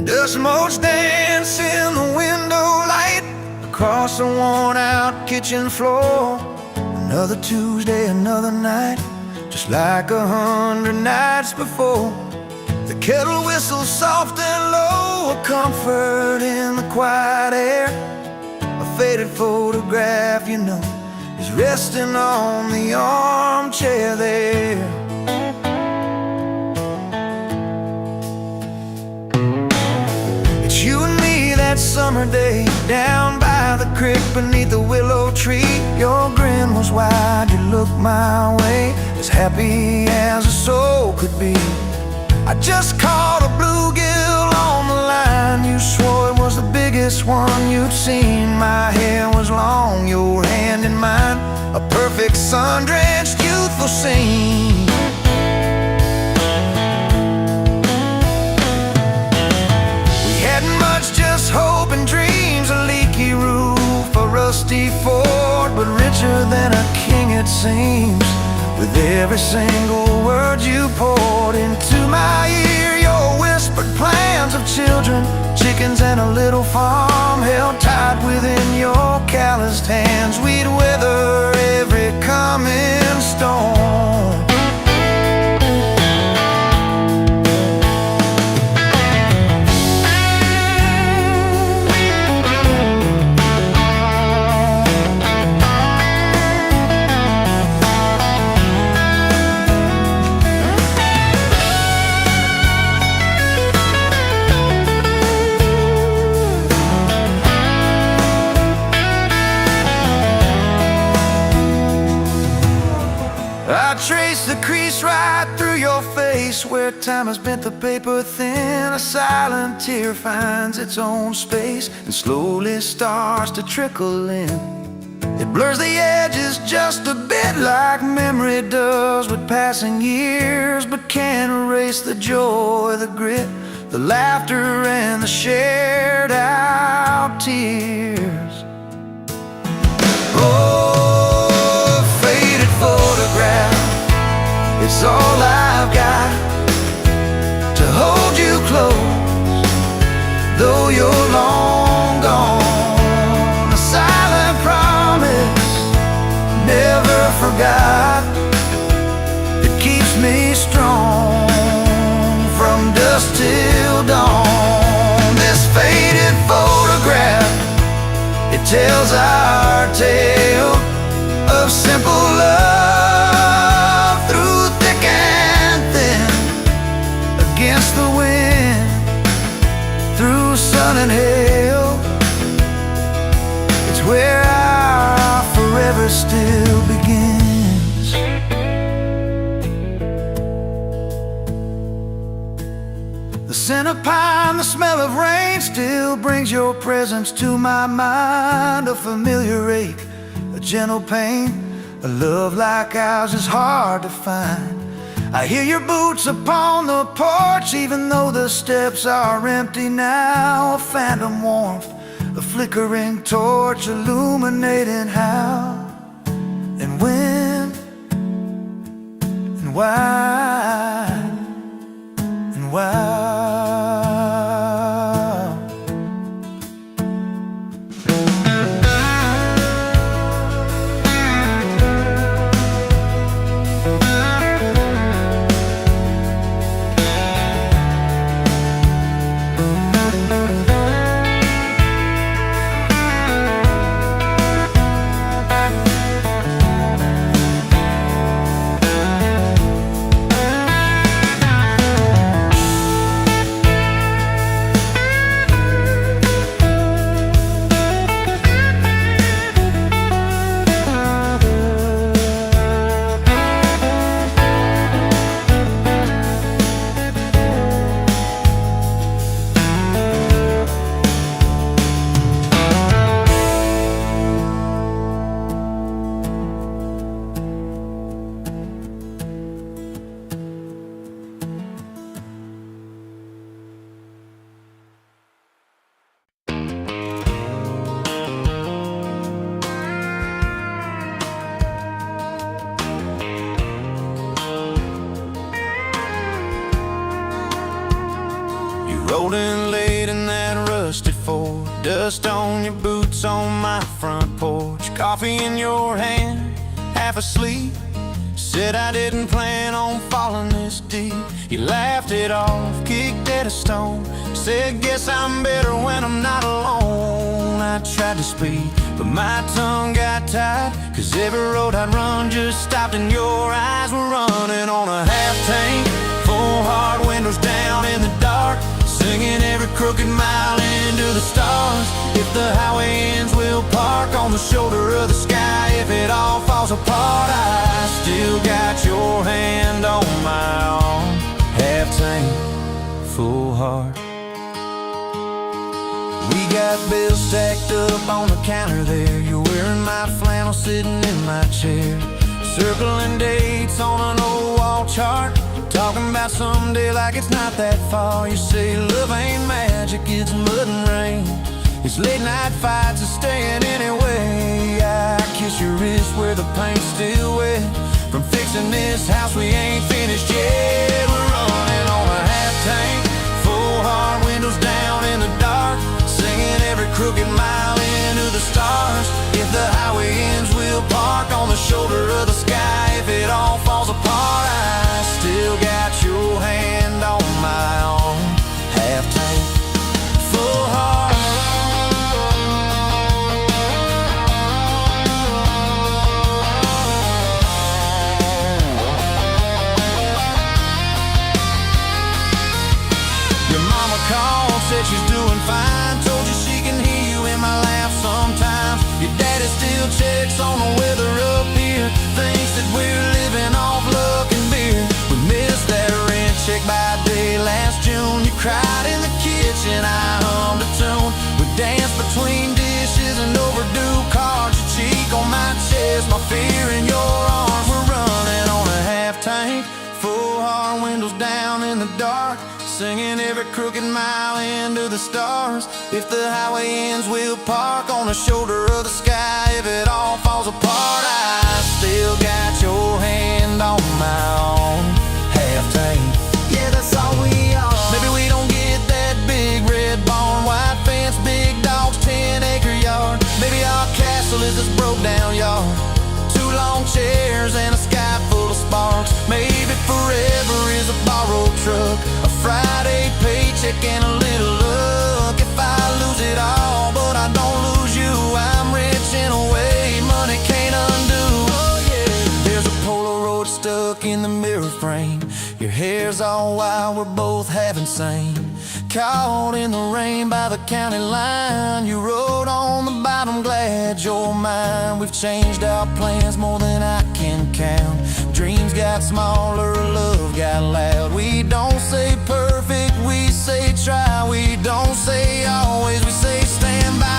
C: Dust motes dance in the window light across the worn-out kitchen floor. Another Tuesday, another night, just like 100 nights before. The kettle whistles soft and low, a comfort in the quiet air. A faded photograph, you know, is resting on the armchair there. It's you and me that summer day, down by the creek beneath the willow tree. Your grin was wide, you looked my way, as happy as a soul could be. I just caught a bluegill on the line, you swore it was the biggest one you'd seen. My hair was long, your hand in mine, a perfect sun-drenched youthful scene. We hadn't much, just hope and dreams, a leaky roof, a rusty fort, but richer than a king it seems. With every single word you poured into my ear, your whispered plans of children, chickens and a little farm held tight within your calloused hands. We'd weather every coming storm. I trace the crease right through your face, where time has bent the paper thin. A silent tear finds its own space and slowly starts to trickle in. It blurs the edges just a bit, like memory does with passing years, but can't erase the joy, the grit, the laughter and the shared out tears.
A: It tells our tale of simple love through thick and thin, against the wind, through sun and hail. It's where our forever still begins. The scent of pine, the smell of rain still brings your presence to my mind. A familiar ache, a gentle pain, a love like ours is hard to find. I hear your boots upon the porch, even though the steps are empty now. A phantom warmth, a flickering torch, illuminating how and when and why and why. Rolling late in that rusted Ford, dust on your boots on my front porch, coffee in your hand, half asleep. Said I didn't plan on falling this deep. You laughed it off, kicked at a stone, said guess I'm better when I'm not alone. I tried to speak, but my tongue got tied, 'cause every road I'd run just stopped and your eyes were running on a half tank, full hard windows down in the dark, singing every crooked mile into the stars. If the highway ends, we'll park on the shoulder of the sky. If it all falls apart, I still got your hand on my arm. Half tank, full heart. We got bills stacked up on the counter there. You're wearing my flannel, sitting in my chair, circling dates on an old wall chart, talking about someday like it's not that far. You say love ain't magic, it's mud and rain, it's late night fights and staying anyway. I kiss your wrist where the paint's still wet, from fixing this house we ain't finished yet. We're running on a half tank, full hard windows down in the dark, singing every crooked mile into the stars. If the highway ends, we'll park on the shoulder of the sky. If it all falls apart, I still got your hand on my arm. Half tank, full heart. Your mama called, said she's doing fine, told you she can hear you in my laugh sometimes. Your daddy still checks on the weather up here, thinks that we're living off luck and beer. We missed that rent check by day last June. You cried in the kitchen, I hummed a tune. We danced between dishes and overdue cards. Your cheek on my chest, my fear in your arms. We're running on a half tank, full hard windows down in the dark, singing every crooked mile into the stars. If the highway ends, we'll park on the shoulder of the sky. If it all falls apart, I still got your hand on my arm. Half tank, yeah, that's all we are. Maybe we don't get that big red barn, white fence, big dogs, 10-acre yard. Maybe our castle is this broke down yard, 2 long chairs and a sky full of sparks. Maybe forever is a borrowed truck, a Friday paycheck and a little luck. If I lose it all, but I don't lose you, I stuck in the mirror frame. Your hair's all wild, we're both half insane. Caught in the rain by the county line. You wrote on the bottom, glad you're mine. We've changed our plans more than I can count. Dreams got smaller, love got loud. We don't say perfect, we say try. We don't say always, we say stand by.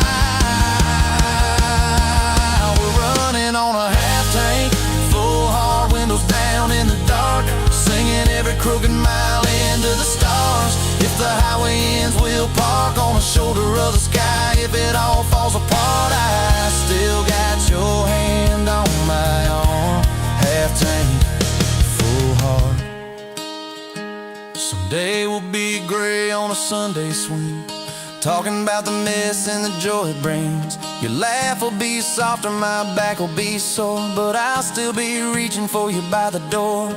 A: We're running on a half tank, full hard, windows down in the dark, singing every crooked mile into the stars. If the highway ends, we'll park on the shoulder of the sky. If it all falls apart, I still got your hand on my arm. Half tank, full heart. Someday we'll be gray on a Sunday swing, talking about the mess and the joy it brings. Your laugh will be softer, my back will be sore, but I'll still be reaching for you by the door.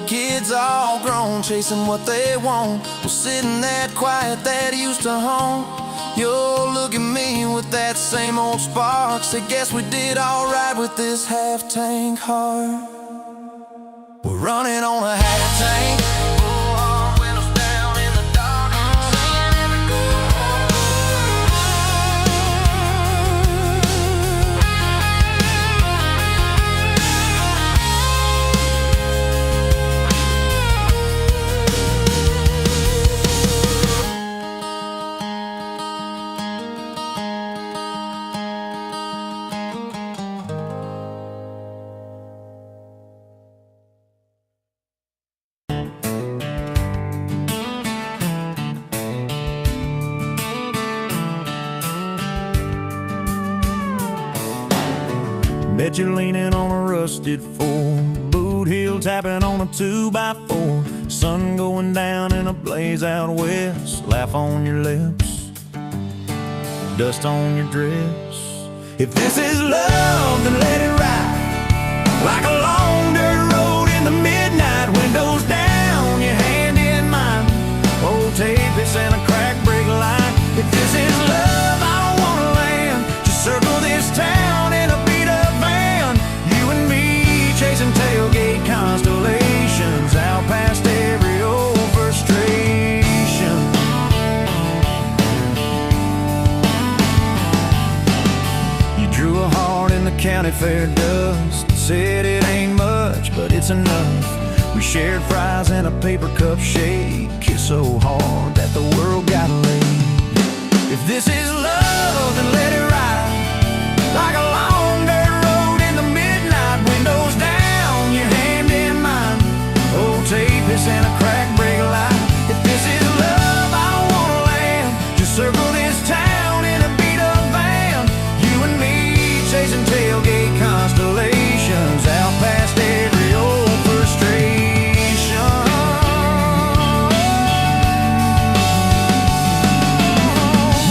A: Kids all grown, chasing what they want. We'll sit in that quiet that used to haunt. You'll look at me with that same old spark. Say, guess we did alright with this half-tank heart. We're running on a half-tank. Bet you're leaning on a rusted Ford, boot heel tapping on a 2x4. Sun going down in a blaze out west, laugh on your lips, dust on your dress. If this is love, then let it ride like a long dirt road in the midnight. Windows down, your hand in mine, old tape, it's and a crack brake line. If this is love, I don't wanna land, just circle this town in a beat-up van. You and me chasing tailgate constellations, out past every old frustration. You drew a heart in the county fair dust, said it ain't much, but it's enough. We shared fries and a paper cup shake, kissed so hard that the world got laid. If this is love, then let it ride like a long dirt road in the midnight. Windows down, your hand in mine, old tape, it's and a crack brake light. If this is love, I don't wanna land, just circle this town in a beat-up van. You and me chasing tailgate constellations, out past every old frustration.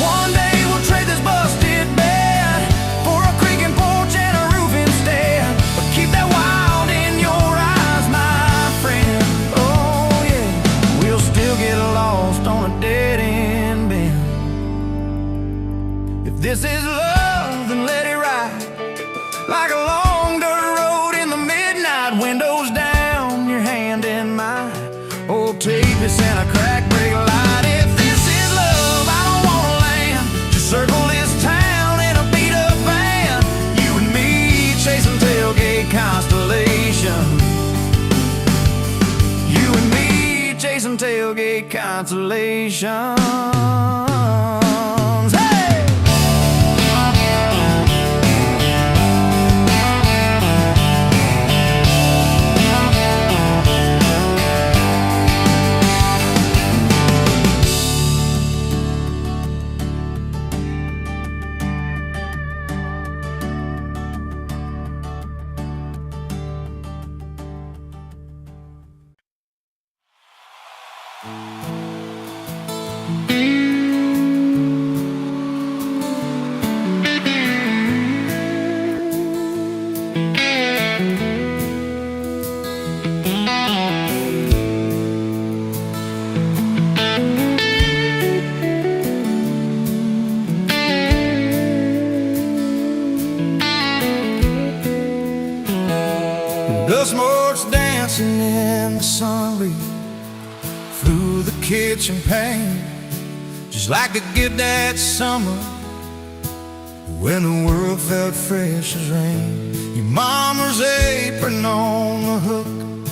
A: One day we'll trade this busted bed for a creaking porch and a roof instead. But keep that wild in your eyes, my friend. Oh yeah, we'll still get lost on a dead-end bend. If this is love, then let it ride like a long dirt road in the midnight. Windows down, your hand in mine, old tape, it's and a crack brake light. If this is love, I don't wanna land, just circle this town in a beat-up van. You and me chasing tailgate constellation. You and me chasing tailgate constellations. Hey! Dust marks dancing the sun leap through the kitchen pane, just like a gift that summer when the world felt fresh as rain. Your mama's apron on the hook,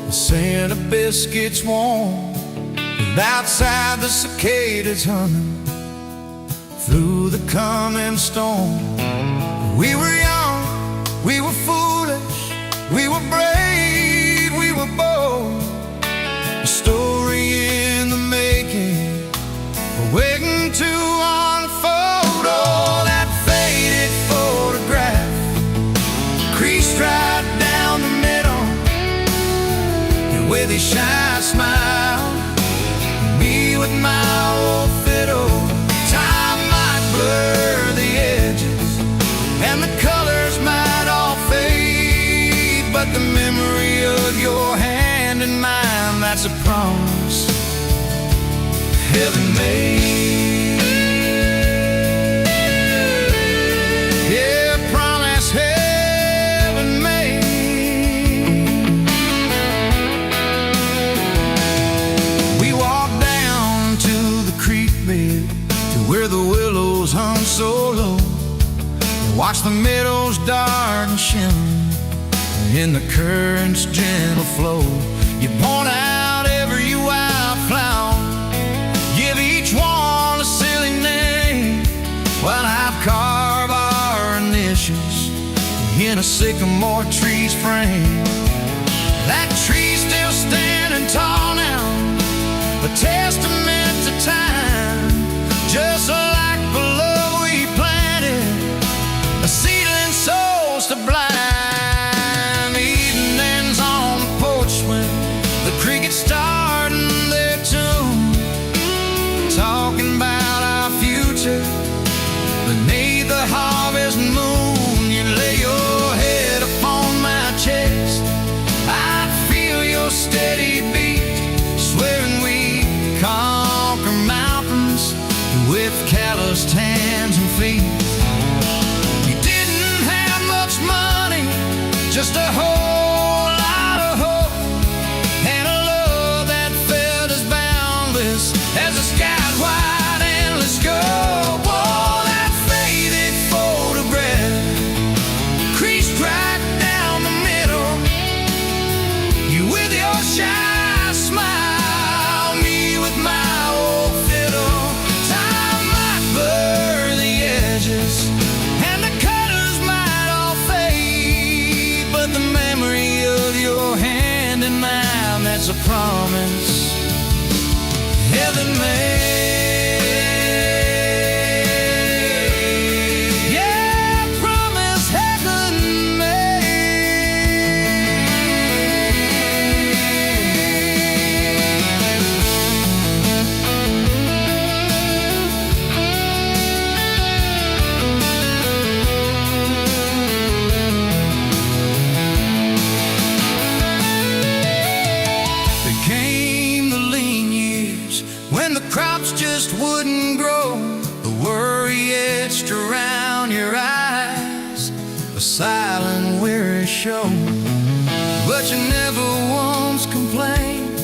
A: the scent of biscuits warm, and outside the cicadas humming through the coming storm. We were young, we were foolish, we were brave, we were bold. A story in the making, waiting to unfold. Oh, that faded photograph, creased right down the middle, and with a shy smile, me with my old fiddle. Time might blur the edges, and the colors might all fade, but the memory of your hand in mine, that's a promise heaven made. Yeah, promise heaven made. We walked down to the creek bed, to where the willows hung so low, watch the meadows dark and shimmer in the current's gentle flow. You point out every wildflower, give each one a silly name, while I've carved our initials in a sycamore tree's frame. That tree's still standing tall now, a testament to time, just like the love we planted, a seedling souls to blind. Evenings on the porch when the crickets starting their tune, talking about our future beneath the harvest moon. You lay your head upon my chest, I feel your steady beat, swearing we conquer mountains with calloused hands and feet. You didn't have much money, just a whole lot of hope, and a love that felt as boundless as the sky's wide endless scope. Oh, that faded photograph, creased right down the middle, you with your shy smile, me with my old fiddle. Time might blur the edges, and the colors might all fade, but the memory of your hand in mine, that's a promise heaven made. Yeah, promise heaven made. There came the lean years when the crops just wouldn't grow, the worry etched around your eyes, a silent weary show. But you never once complained,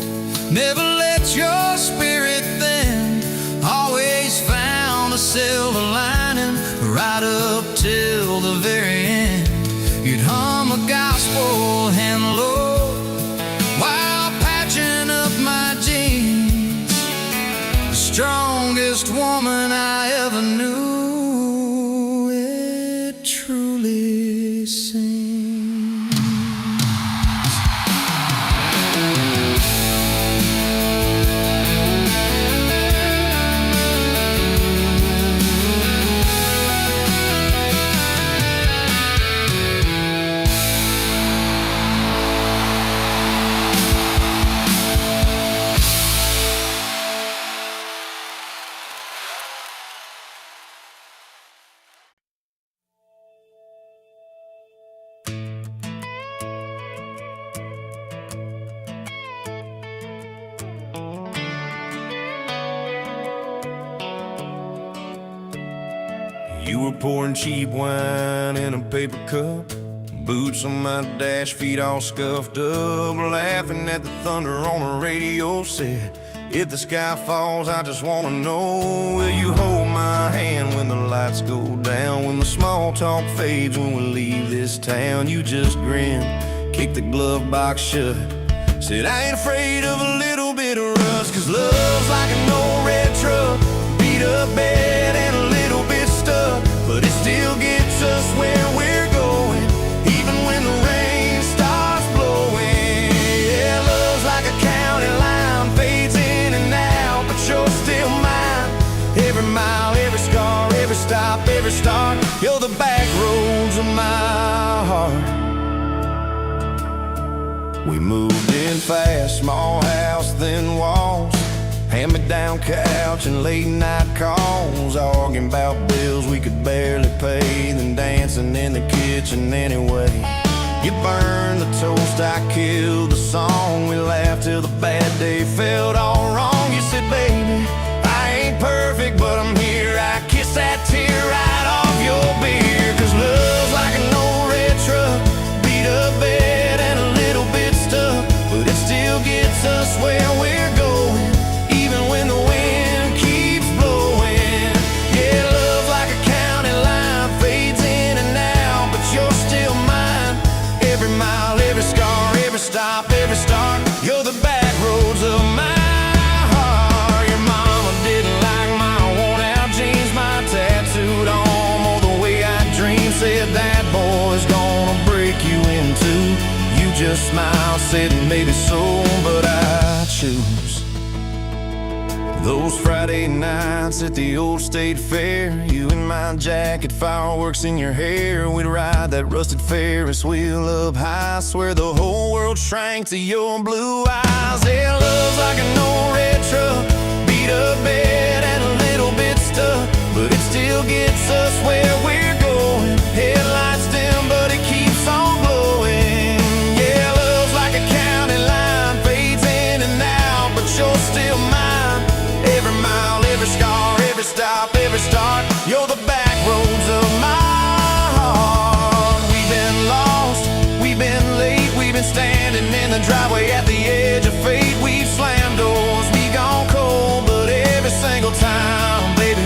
A: never let your spirit thin, always found a silver lining right up till the very end. You'd hum a gospel hymn low while patching up my jeans, the strongest woman I ever knew, it truly seems. You were pouring cheap wine in a paper cup, Boots on my dash, feet all scuffed up, laughing at the thunder on the radio set. If the sky falls, I just wanna know, will you hold my hand when the lights go down? When the small talk fades, when we leave this town? You just grin, kick the glove box shut, said I ain't afraid of a little bit of rust. Cause love's like an old red truck, beat up bed and a little bit stuck, but it still gets us where we're going, even when the rain starts blowing. Yeah, love's like a county line, fades in and out, but you're still mine. Every mile, every scar, every stop, every start, you're the back roads of my heart. We moved in fast, small house, thin walls, hand-me-down couch and late-night calls, arguing about bills we could barely pay, then dancing in the kitchen anyway. You burned the toast, I killed the song, we laughed till the bad day felt all wrong. You said, baby, I ain't perfect, but I'm here. I kiss that tear right off your beer. Cause love's like an old red truck, beat up bed and a little bit stuck, but it still gets us where we're going, even when the wind keeps blowing. Yeah, love's like a county line, fades in and out, but you're still mine. Every mile, every scar, every stop, every start, you're the back roads of my heart. Your mama didn't like my worn-out jeans, my tattooed arm, or the way I dream. Said that boy's gonna break you in two. You just smiled, said maybe so, but I choose those Friday nights at the old state fair. You in my jacket, fireworks in your hair. We'd ride that rusted Ferris wheel up high, swear the whole world shrank to your blue eyes. Yeah, love's like an old red truck, beat up bed and a little bit stuck, but it still gets us where we're going. Headlights dim, but it keeps on blowing. Yeah, love's like a county line, fades in and out, but you're still mine. Every mile, every scar, every stop, every start, you're the back roads of my heart. We've been lost, we've been late, we've been standing in the driveway at the edge of fate. We've slammed doors, we gone cold, but every single time, baby,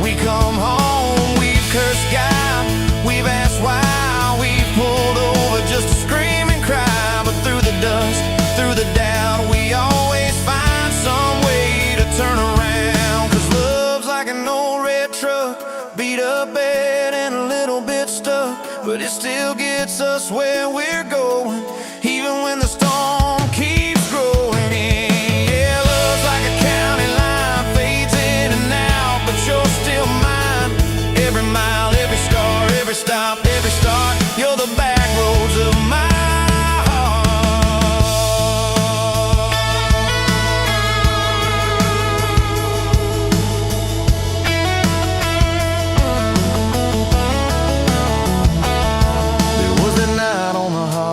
A: we come home. We've cursed God, we've asked why, we've pulled over just to scream and cry, but through the dust, through the doubt, we always find some way to turn around. Cause love's like an old red truck, beat up bed and a little bit stuck, but it still gets us where we're going, even when the storm keeps growing. Yeah, love's like a county line, fades in and out, but you're still mine. Every mile, every scar, every stop, every start, you're the back roads of my heart.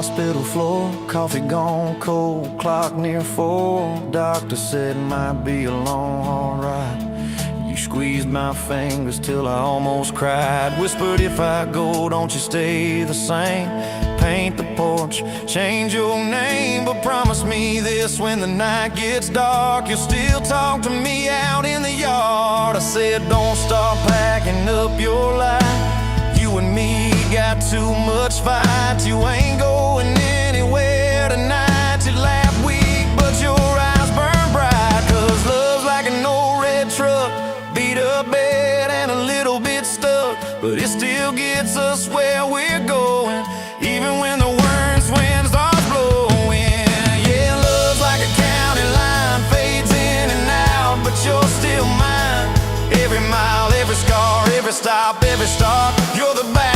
A: Hospital floor, coffee gone cold, clock near 4. Doctor said it might be a long, hard ride. You squeezed my fingers till I almost cried. Whispered, if I go, don't you stay the same. Paint the porch, change your name, but promise me this, when the night gets dark, you'll still talk to me out in the yard. I said, don't start packing up your life. You and me got too much fight. You ain't going anywhere tonight. You laugh weak, but your eyes burn bright. Cause love's like an old red truck, beat up bed and a little bit stuck, but it still gets us where we're going, even when the worst wind starts blowing. Yeah, love's like a county line, fades in and out, but you're still mine. Every mile, every scar, every stop, every start, you're the back